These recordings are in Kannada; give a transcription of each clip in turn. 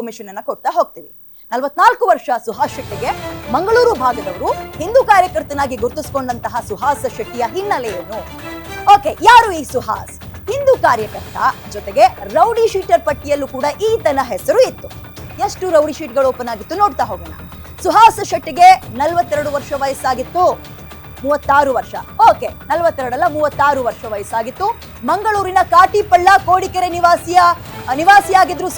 ಇನ್ಫಾರ್ಮೇಶನ್ ಅನ್ನ ಕೊಡ್ತಾ ಹೋಗ್ತೀವಿ. 44 ವರ್ಷ ಸುಹಾಸ್ ಶೆಟ್ಟಿಗೆ ಮಂಗಳೂರು ಭಾಗದವರು ಹಿಂದೂ ಕಾರ್ಯಕರ್ತನಾಗಿ ಗುರುತಿಸಿಕೊಂಡಂತಹ ಸುಹಾಸ್ ಶೆಟ್ಟಿಯ ಹಿನ್ನೆಲೆ ಏನು? ಓಕೆ, ಯಾರು ಈ ಸುಹಾಸ್? ಹಿಂದೂ ಕಾರ್ಯಕರ್ತ, ಜೊತೆಗೆ ರೌಡಿ ಶೀಟರ್ ಪಟ್ಟಿಯಲ್ಲೂ ಕೂಡ ಈತನ ಹೆಸರು ಇತ್ತು. ಎಷ್ಟು ರೌಡಿ ಶೀಟ್ಗಳು ಓಪನ್ ಆಗಿತ್ತು ನೋಡ್ತಾ ಹೋಗೋಣ. ಸುಹಾಸ್ ಶೆಟ್ಟಿಗೆ 42 ವರ್ಷ ವಯಸ್ಸಾಗಿತ್ತು. 36 ವರ್ಷ, ಓಕೆ 42 ಅಲ್ಲ 36 ವರ್ಷ ವಯಸ್ಸಾಗಿತ್ತು. ಮಂಗಳೂರಿನ ಕಾಟಿಪಳ್ಳ ಕೋಡಿಕೆರೆ ನಿವಾಸಿಯಾಗಿದ್ರು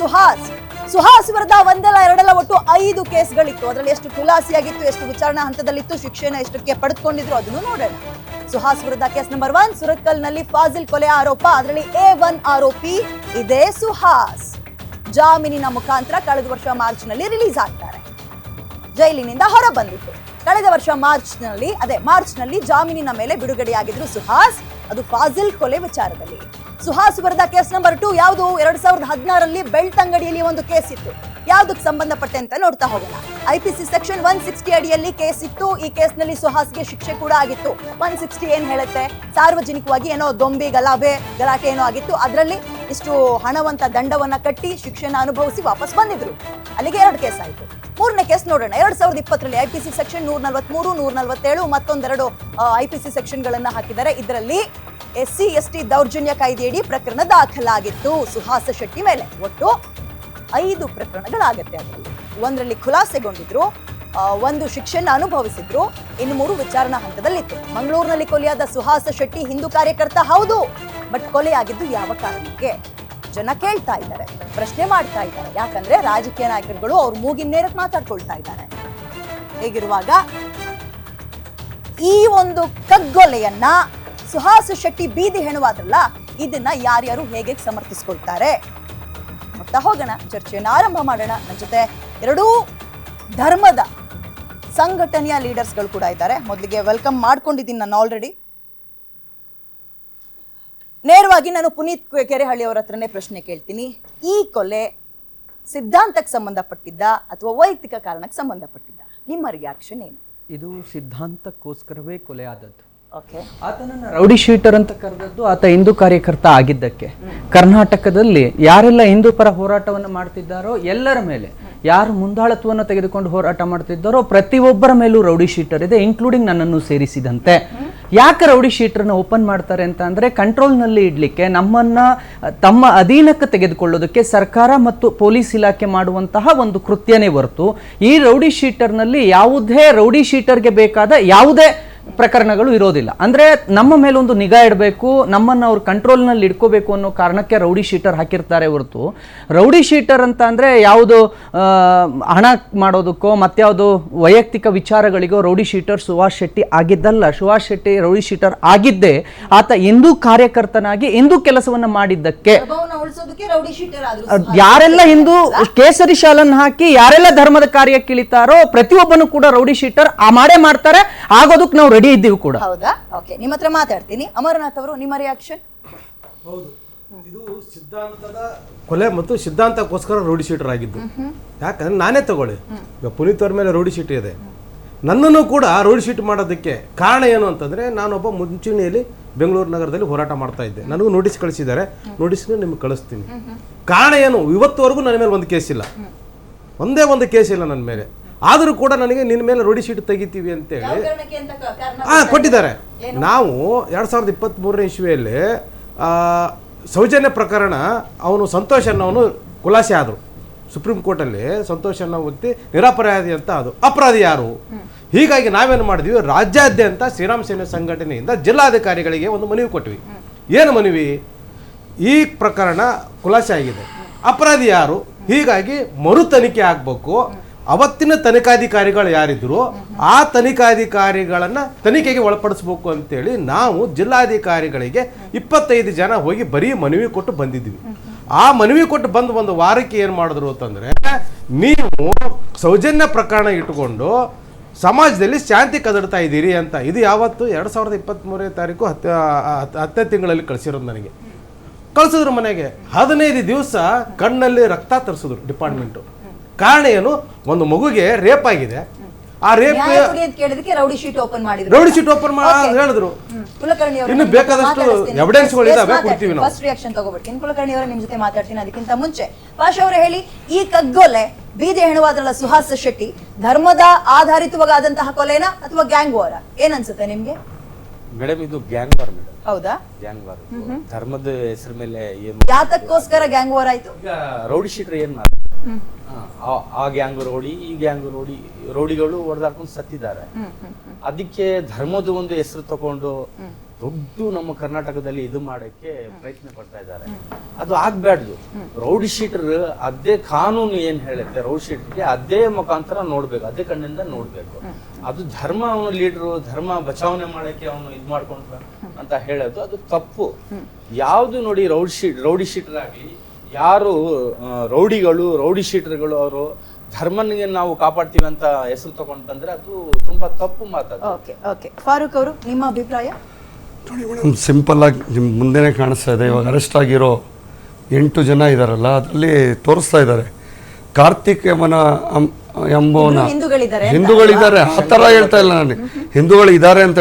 ಸುಹಾಸ್ ವಿರುದ್ಧ ಒಂದಲ್ಲ ಎರಡಲ್ಲ ಒಟ್ಟು 5 ಕೇಸ್ಗಳಿತ್ತು. ಅದರಲ್ಲಿ ಎಷ್ಟು ಖುಲಾಸೆಯಾಗಿತ್ತು, ಎಷ್ಟು ವಿಚಾರಣಾ ಹಂತದಲ್ಲಿತ್ತು, ಶಿಕ್ಷೆನ ಎಷ್ಟಕ್ಕೆ ಪಡೆದುಕೊಂಡಿದ್ರು ಅದನ್ನು ನೋಡೋಣ. ಸುಹಾಸ್ ವಿರುದ್ಧ ಕೇಸ್ ನಂಬರ್ 1 ಸುರತ್ಕಲ್ನಲ್ಲಿ ಫಾಜಿಲ್ ಕೊಲೆ ಆರೋಪ. ಅದರಲ್ಲಿ A1 ಆರೋಪಿ ಇದೇ ಸುಹಾಸ್. ಜಾಮೀನಿನ ಮುಖಾಂತರ ಕಳೆದ ವರ್ಷ ಮಾರ್ಚ್ ನಲ್ಲಿ ರಿಲೀಸ್ ಆಗ್ತಾರೆ. ಜೈಲಿನಿಂದ ಹೊರ ಬಂದಿತ್ತು. ಕಳೆದ ವರ್ಷ ಮಾರ್ಚ್ ನಲ್ಲಿ ಜಾಮೀನಿನ ಮೇಲೆ ಬಿಡುಗಡೆಯಾಗಿದ್ರು ಸುಹಾಸ್. ಅದು ಫಾಜಿಲ್ ಕೊಲೆ ವಿಚಾರದಲ್ಲಿ. ಸುಹಾಸ್ ವಿರುದ್ಧ ಕೇಸ್ ನಂಬರ್ 2 ಯಾವುದು? 2016ರಲ್ಲಿ ಬೆಳ್ತಂಗಡಿಯಲ್ಲಿ ಒಂದು ಕೇಸ್ ಇತ್ತು. ಯಾವ್ದಕ್ಕೆ ಸಂಬಂಧಪಟ್ಟೆ ಅಂತ ನೋಡ್ತಾ ಹೋಗೋಣ. IPC ಸೆಕ್ಷನ್ 160 ಅಡಿಯಲ್ಲಿ ಕೇಸ್ ಇತ್ತು. ಈ ಕೇಸ್ನಲ್ಲಿ ಸುಹಾಸ್ಗೆ ಶಿಕ್ಷೆ ಕೂಡ ಆಗಿತ್ತು. 160 ಏನ್ ಹೇಳುತ್ತೆ? ಸಾರ್ವಜನಿಕವಾಗಿ ಏನೋ ದೊಂಬಿ ಗಲಾಟೆ ಏನೋ ಆಗಿತ್ತು. ಅದರಲ್ಲಿ ಇಷ್ಟು ಹಣವಂತ ದಂಡವನ್ನ ಕಟ್ಟಿ ಶಿಕ್ಷೆನ ಅನುಭವಿಸಿ ವಾಪಸ್ ಬಂದಿದ್ರು. ಅಲ್ಲಿಗೆ 2 ಕೇಸ್ ಆಯ್ತು. 3ನೇ ಕೇಸ್ ನೋಡೋಣ. 2020ರಲ್ಲಿ IPC ಸೆಕ್ಷನ್ 143, 147 ಮತ್ತೊಂದೆರಡು IPC ಸೆಕ್ಷನ್ ಗಳನ್ನ ಹಾಕಿದ್ದಾರೆ. ಇದರಲ್ಲಿ SC/ST ದೌರ್ಜನ್ಯ ಕಾಯ್ದೆಯಡಿ ಪ್ರಕರಣ ದಾಖಲಾಗಿತ್ತು ಸುಹಾಸ್ ಶೆಟ್ಟಿ ಮೇಲೆ. ಒಟ್ಟು 5 ಪ್ರಕರಣಗಳಾಗತ್ತೆ. ಅದರಲ್ಲಿ 1ರಲ್ಲಿ ಖುಲಾಸೆಗೊಂಡಿದ್ರು, 1 ಶಿಕ್ಷೆಯನ್ನು ಅನುಭವಿಸಿದ್ರು, ಇನ್ನು 3 ವಿಚಾರಣಾ ಹಂತದಲ್ಲಿತ್ತು. ಮಂಗಳೂರಿನಲ್ಲಿ ಕೊಲೆಯಾದ ಸುಹಾಸ್ ಶೆಟ್ಟಿ ಹಿಂದೂ ಕಾರ್ಯಕರ್ತ ಹೌದು, ಬಟ್ ಕೊಲೆಯಾಗಿದ್ದು ಯಾವ ಕಾರಣಕ್ಕೆ? ಜನ ಕೇಳ್ತಾ ಇದ್ದಾರೆ, ಪ್ರಶ್ನೆ ಮಾಡ್ತಾ ಇದ್ದಾರೆ. ಯಾಕಂದ್ರೆ ರಾಜಕೀಯ ನಾಯಕರುಗಳು ಅವ್ರ ಮೂಗಿನ ನೇರಕ್ಕೆ ಮಾತಾಡ್ಕೊಳ್ತಾ ಇದ್ದಾರೆ. ಹೇಗಿರುವಾಗ ಈ ಒಂದು ಕಗ್ಗೊಲೆಯನ್ನ ಸುಹಾಸ್ ಶೆಟ್ಟಿ ಬೀದಿ ಹೆಣುವಾದ್ರಲ್ಲ, ಇದನ್ನ ಯಾರ್ಯಾರು ಹೇಗೆ ಸಮರ್ಥಿಸ್ಕೊಳ್ತಾರೆ ನೋಡ್ತಾ ಹೋಗೋಣ. ಚರ್ಚೆಯನ್ನು ಆರಂಭ ಮಾಡೋಣ. ನನ್ನ ಜೊತೆ 2 ಧರ್ಮದ ಸಂಘಟನೆಯ ಲೀಡರ್ಸ್ಗಳು ಕೂಡ ಇದ್ದಾರೆ. ಮೊದಲಿಗೆ ವೆಲ್ಕಮ್ ಮಾಡ್ಕೊಂಡಿದ್ದೀನಿ ನಾನು ಆಲ್ರೆಡಿ. ನೇರವಾಗಿ ನಾನು ಪುನೀತ್ ಕೆರೆಹಳ್ಳಿ ಅವರ ಹತ್ರನೇ ಪ್ರಶ್ನೆ ಕೇಳ್ತೀನಿ. ಈ ಕೊಲೆ ಸಿದ್ಧಾಂತಕ್ಕೆ ಸಂಬಂಧಪಟ್ಟಿದ್ದ ಅಥವಾ ವೈಯಕ್ತಿಕ ಕಾರಣಕ್ಕೆ ಸಂಬಂಧಪಟ್ಟಿದ್ದ? ನಿಮ್ಮ ರಿಯಾಕ್ಷನ್ ಏನು? ಇದು ಸಿದ್ಧಾಂತಕ್ಕೋಸ್ಕರವೇ ಕೊಲೆ ಆದದ್ದು. ಆತನನ್ನ ರೌಡಿ ಶೀಟರ್ ಅಂತ ಕರೆದದ್ದು ಆತ ಹಿಂದೂ ಕಾರ್ಯಕರ್ತ ಆಗಿದ್ದಕ್ಕೆ. ಕರ್ನಾಟಕದಲ್ಲಿ ಯಾರೆಲ್ಲ ಹಿಂದೂ ಪರ ಹೋರಾಟವನ್ನು ಮಾಡ್ತಿದ್ದಾರೋ ಎಲ್ಲರ ಮೇಲೆ, ಯಾರು ಮುಂದಾಳತ್ವವನ್ನು ತೆಗೆದುಕೊಂಡು ಹೋರಾಟ ಮಾಡ್ತಿದ್ದಾರೋ ಪ್ರತಿಯೊಬ್ಬರ ಮೇಲೂ ರೌಡಿ ಶೀಟರ್ ಇದೆ, ಇನ್ಕ್ಲೂಡಿಂಗ್ ನನ್ನನ್ನು ಸೇರಿಸಿದಂತೆ. ಯಾಕೆ ರೌಡಿ ಶೀಟರ್ನ ಓಪನ್ ಮಾಡ್ತಾರೆ ಅಂತ ಅಂದ್ರೆ, ಕಂಟ್ರೋಲ್ನಲ್ಲಿ ಇಡ್ಲಿಕ್ಕೆ, ನಮ್ಮನ್ನ ತಮ್ಮ ಅಧೀನಕ್ಕೆ ತೆಗೆದುಕೊಳ್ಳೋದಕ್ಕೆ ಸರ್ಕಾರ ಮತ್ತು ಪೊಲೀಸ್ ಇಲಾಖೆ ಮಾಡುವಂತಹ ಒಂದು ಕೃತ್ಯನೇ ಹೊರತು ಈ ರೌಡಿ ಶೀಟರ್ನಲ್ಲಿ ಯಾವುದೇ ರೌಡಿ ಶೀಟರ್ಗೆ ಬೇಕಾದ ಯಾವುದೇ ಪ್ರಕರಣಗಳು ಇರೋದಿಲ್ಲ. ಅಂದ್ರೆ ನಮ್ಮ ಮೇಲೆ ಒಂದು ನಿಗಾ ಇಡಬೇಕು, ನಮ್ಮನ್ನು ಅವ್ರು ಕಂಟ್ರೋಲ್ನಲ್ಲಿ ಇಟ್ಕೋಬೇಕು ಅನ್ನೋ ಕಾರಣಕ್ಕೆ ರೌಡಿ ಶೀಟರ್ ಹಾಕಿರ್ತಾರೆ ಹೊರತು ರೌಡಿ ಶೀಟರ್ ಅಂತ ಅಂದ್ರೆ ಯಾವುದು ಹಣ ಮಾಡೋದಕ್ಕೋ ಮತ್ಯಾವುದು ವೈಯಕ್ತಿಕ ವಿಚಾರಗಳಿಗೋ ರೌಡಿ ಶೀಟರ್ ಸುಹಾಸ್ ಶೆಟ್ಟಿ ಆಗಿದ್ದಲ್ಲ. ಸುಹಾಸ್ ಶೆಟ್ಟಿ ರೌಡಿ ಶೀಟರ್ ಆಗಿದ್ದೇ ಆತ ಹಿಂದೂ ಕಾರ್ಯಕರ್ತನಾಗಿ ಹಿಂದೂ ಕೆಲಸವನ್ನ ಮಾಡಿದ್ದಕ್ಕೆ. ಯಾರೆಲ್ಲ ಹಿಂದೂ ಕೇಸರಿ ಶಾಲನ್ನು ಹಾಕಿ ಯಾರೆಲ್ಲ ಧರ್ಮದ ಕಾರ್ಯಕ್ಕೆ ಇಳಿತಾರೋ ಪ್ರತಿಯೊಬ್ಬನು ಕೂಡ ರೌಡಿ ಶೀಟರ್ ಮಾಡೇ ಮಾಡ್ತಾರೆ. ಆಗೋದಕ್ಕೆ ನಾವು ರೆಡಿ ಇದ್ದೀವಿ ಕೂಡ. ಹೌದಾ? ಓಕೆ, ನಿಮ್ಮ ಹತ್ರ ಮಾತಾಡ್ತೀನಿ. ಅಮರನಾಥ್ ಅವರು, ನಿಮ್ಮ ರಿಯಾಕ್ಷನ್? ಹೌದು, ಇದು ಸಿದ್ಧಾಂತದ ಕೊಲೆ ಮತ್ತು ಸಿದ್ಧಾಂತಕ್ಕೋಸ್ಕರ ರೌಡಿ ಶೀಟರ್ ಆಗಿದ್ದು. ಯಾಕಂದ್ರೆ ನಾನೇ ತಗೊಳ್ಳಿ, ಈಗ ಪುನೀತ್ ಅವ್ರ ಮೇಲೆ ರೌಡಿ ಶೀಟ್ ಇದೆ, ನನ್ನನ್ನು ಕೂಡ ರೌಡಿ ಶೀಟ್ ಮಾಡೋದಕ್ಕೆ ಕಾರಣ ಏನು ಅಂತಂದ್ರೆ, ನಾನೊಬ್ಬ ಮುಂಚೂಣಿಯಲ್ಲಿ ಬೆಂಗಳೂರು ನಗರದಲ್ಲಿ ಹೋರಾಟ ಮಾಡ್ತಾ ಇದ್ದೆ. ನನಗೂ ನೋಟಿಸ್ ಕಳಿಸಿದ್ದಾರೆ, ನೋಟಿಸ್ನ ನಿಮ್ಗೆ ಕಳಿಸ್ತೀನಿ. ಕಾರಣ ಏನು? ಇವತ್ತುವರೆಗೂ ನನ್ನ ಮೇಲೆ ಒಂದು ಕೇಸ್ ಇಲ್ಲ, ಒಂದೇ ಒಂದು ಕೇಸ್ ಇಲ್ಲ ನನ್ನ ಮೇಲೆ. ಆದರೂ ಕೂಡ ನನಗೆ ನಿನ್ನ ಮೇಲೆ ರೌಡಿ ಶೀಟ್ ತೆಗಿತೀವಿ ಅಂತೇಳಿ ಕೊಟ್ಟಿದ್ದಾರೆ. ನಾವು 2023ನೇ ಇಸ್ವಿಯಲ್ಲಿ ಸೌಜನ್ಯ ಪ್ರಕರಣ ಅವನು ಸಂತೋಷ್ ಅನ್ನೋನು ಖುಲಾಸೆ ಆದರು ಸುಪ್ರೀಂ ಕೋರ್ಟಲ್ಲಿ. ಸಂತೋಷ್ ಅನ್ನೋ ವ್ಯಕ್ತಿ ನಿರಪರಾಧಿ ಅಂತ, ಅದು ಅಪರಾಧಿ ಯಾರು? ಹೀಗಾಗಿ ನಾವೇನು ಮಾಡಿದ್ವಿ, ರಾಜ್ಯಾದ್ಯಂತ ಶ್ರೀರಾಮ್ ಸೇನೆ ಸಂಘಟನೆಯಿಂದ ಜಿಲ್ಲಾಧಿಕಾರಿಗಳಿಗೆ ಒಂದು ಮನವಿ ಕೊಟ್ವಿ. ಏನು ಮನವಿ? ಈ ಪ್ರಕರಣ ಖುಲಾಸೆ ಆಗಿದೆ, ಅಪರಾಧಿ ಯಾರು? ಹೀಗಾಗಿ ಮರು ತನಿಖೆ ಆಗಬೇಕು. ಅವತ್ತಿನ ತನಿಖಾಧಿಕಾರಿಗಳು ಯಾರಿದ್ರು ಆ ತನಿಖಾಧಿಕಾರಿಗಳನ್ನ ತನಿಖೆಗೆ ಒಳಪಡಿಸ್ಬೇಕು ಅಂತೇಳಿ ನಾವು ಜಿಲ್ಲಾಧಿಕಾರಿಗಳಿಗೆ 25 ಜನ ಹೋಗಿ ಬರೀ ಮನವಿ ಕೊಟ್ಟು ಬಂದಿದ್ವಿ. ಆ ಮನವಿ ಕೊಟ್ಟು ಬಂದು ಒಂದು ವಾರಕ್ಕೆ ಏನು ಮಾಡಿದ್ರು ಅಂತಂದ್ರೆ, ನೀವು ಸೌಜನ್ಯ ಪ್ರಕರಣ ಇಟ್ಟುಕೊಂಡು ಸಮಾಜದಲ್ಲಿ ಶಾಂತಿ ಕದಡ್ತಾ ಇದ್ದೀರಿ ಅಂತ. ಇದು ಯಾವತ್ತು? 2023ನೇ ತಾರೀಕು 10ನೇ ತಿಂಗಳಲ್ಲಿ ಕಳಿಸಿರೋದು. ನನಗೆ ಕಳಿಸಿದ್ರು ಮನೆಗೆ. 15 ದಿವಸ ಕಣ್ಣಲ್ಲಿ ರಕ್ತ ತರಿಸಿದ್ರು ಡಿಪಾರ್ಟ್ಮೆಂಟು. ಕಾರಣ ಏನು? ಒಂದು ಮಗುಗೆ ರೇಪ್ ಆಗಿದೆ, ಆ ರೇಪ್ ನ್ಯಾಯ ಕೊಡಿ ಅಂತ ಕೇಳಿದಕ್ಕೆ ರೌಡಿ ಶೀಟ್ ಓಪನ್ ಮಾಡಿದ್ರು. ರೌಡಿ ಶೀಟ್ ಓಪನ್ ಹೇಳಿದ್ರು. ಕುಲಕರ್ಣಿ ಅವರು ಇನ್ನು ಬೇಕಾದಷ್ಟು ಎವಿಡೆನ್ಸ್ಗಳು ಇದಾವೆ, ಕೊಡ್ತೀವಿ ನಾವು. First reaction ತಗೋಬಿಡ್ತೀನಿ. ಕುಲಕರ್ಣಿ ಅವರ ನಿಮ್ ಜೊತೆ ಮಾತಾಡ್ತೀನಿ. ಅದಕ್ಕಿಂತ ಮುಂಚೆ ಪಾಷ ಅವರೇ ಹೇಳಿ, ಈ ಕಗ್ಗೊಲೆ ಬೀದಿ ಹೆಣುವಾದ್ರಲ್ಲ ಸುಹಾಸ್ ಶೆಟ್ಟಿ, ಧರ್ಮದ ಆಧಾರಿತವಾದಂತಹ ಕೊಲೆನಾ ಅಥವಾ ಗ್ಯಾಂಗ್ ವಾರ? ಏನ್ ಅನ್ಸುತ್ತೆ ನಿಮ್ಗೆ? ಮೇಡಮ್ ಇದು ಗ್ಯಾಂಗ್ ವಾರ್ ಮೇಡಮ್. ಹೌದಾ? ಗ್ಯಾಂಗ್ ವಾರ್ ಧರ್ಮದ ಹೆಸರ ಮೇಲೆ ಏನು ಯಾತಕ್ಕೋಸ್ಕರ ಗ್ಯಾಂಗ್ ವಾರ್ ಆಯ್ತು? ಈಗ ರೌಡಿ ಶೀಟರ್ ಏನ್ ಮಾಡ್ತಾರೆ, ಆ ಗ್ಯಾಂಗ್ ರೋಡಿ ಈ ಗ್ಯಾಂಗ್ ರೋಡಿಗಳು ಹೊಡೆದಾಡ್ಕೊಂಡು ಸತ್ತಿದ್ದಾರೆ. ಅದಕ್ಕೆ ಧರ್ಮದ ಒಂದು ಹೆಸರು ತಗೊಂಡು ದೊಡ್ಡ ನಮ್ಮ ಕರ್ನಾಟಕದಲ್ಲಿ ಇದು ಮಾಡಕ್ಕೆ ಪ್ರಯತ್ನ ಪಡ್ತಾ ಇದ್ದಾರೆ. ಅದು ಆಗ್ಬಾರ್ದು. ರೌಡಿ ಶೀಟರ್ ಅದೇ ಕಾನೂನು ಏನ್ ಹೇಳುತ್ತೆ, ರೌಡಿ ಶೀಟರ್ಗೆ ಅದೇ ಮುಖಾಂತರ ನೋಡ್ಬೇಕು, ಅದೇ ಕಣ್ಣಿಂದ ನೋಡ್ಬೇಕು. ಅದು ಧರ್ಮ ಅವನು ಲೀಡರು, ಧರ್ಮ ಬಚಾವಣೆ ಮಾಡಕ್ಕೆ ಅವನು ಇದು ಮಾಡ್ಕೊಂಡ್ರ ಅಂತ ಹೇಳೋದು ಅದು ತಪ್ಪು. ಯಾವುದು ನೋಡಿ ರೌಡಿ ಶೀಟರ್ ಆಗ್ಲಿ, ಯಾರು ರೌಡಿ ಶೀಟರ್ಗಳು ಅವರು ಧರ್ಮನಿಗೆ ನಾವು ಕಾಪಾಡ್ತೀವಿ ಅಂತ ಹೆಸರು ತಗೊಂಡು ಬಂದ್ರೆ ಅದು ತುಂಬಾ ತಪ್ಪು ಮಾತಾಡ. ಓಕೆ ಫಾರೂಕ್ ಅವರು ನಿಮ್ಮ ಅಭಿಪ್ರಾಯ? ನೋಡಿ ಮೇಡಮ್, ಸಿಂಪಲ್ ಆಗಿ ನಿಮ್ಮ ಮುಂದೆನೇ ಕಾಣಿಸ್ತಾ ಇದೆ. ಇವಾಗ ಅರೆಸ್ಟ್ ಆಗಿರೋ 8 ಜನ ಇದಾರಲ್ಲ, ಅದರಲ್ಲಿ ತೋರಿಸ್ತಾ ಇದ್ದಾರೆ ಕಾರ್ತಿಕ್ ಎಂಬವನ ಹಿಂದೂಗಳಿದ್ದಾರೆ ಆ ಥರ ಹೇಳ್ತಾ ಇಲ್ಲ ನಾನು, ಹಿಂದೂಗಳು ಇದ್ದಾರೆ ಅಂತ